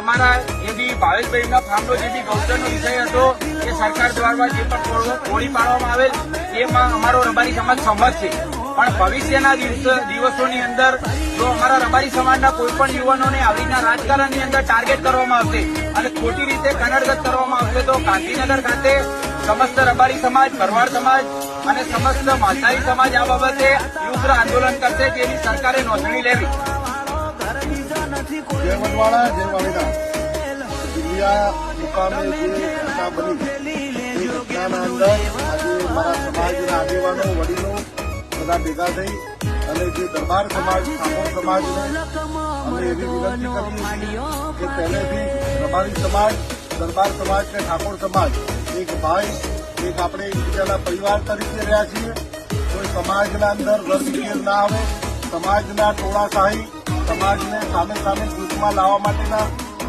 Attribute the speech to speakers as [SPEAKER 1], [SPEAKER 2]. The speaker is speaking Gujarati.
[SPEAKER 1] અમારા જે બી ભાવેશભાઈના ફાર્મનો જે બી ગૌચરનો વિષય હતો એ સરકાર દ્વારા જે પણ તોડી પાડવામાં આવેલ એમાં અમારો રબારી સમાજ સહમત છે, પણ ભવિષ્યના દિવસોની અંદર જો અમારા રબારી સમાજના કોઈ પણ યુવાનોને આવી રીતના રાજકારણની અંદર ટાર્ગેટ કરવામાં આવશે અને ખોટી રીતે કનડગત કરવામાં આવશે તો ગાંધીનગર ખાતે સમસ્ત રબારી સમાજ, ભરવાડ સમાજ અને સમસ્ત માલધારી સમાજ આ બાબતે ઉગ્ર આંદોલન કરશે, જેની સરકારે નોંધણી લેવી.
[SPEAKER 2] જય વનવાળા, જય વાલીના. દિલ્હીયા મુકામે જે ઘટના બની એ ઘટનાના અંદર આજે મારા સમાજના આગેવાનો, વડીલો બધા ભેગા થઈ અને જે દરબાર સમાજ, ઠાકોર સમાજને અમે એવી વિનંતી કરી કે પહેલેથી રબારી સમાજ, દરબાર સમાજ કે ઠાકોર સમાજ એક ભાઈ, એક આપણે એકબીજાના પરિવાર તરીકે રહ્યા છીએ. કોઈ સમાજના અંદર રસભેદ ના આવે, સમાજના ટોળાશાહી, સમાજને સામે જૂથમાં લાવવા માટેના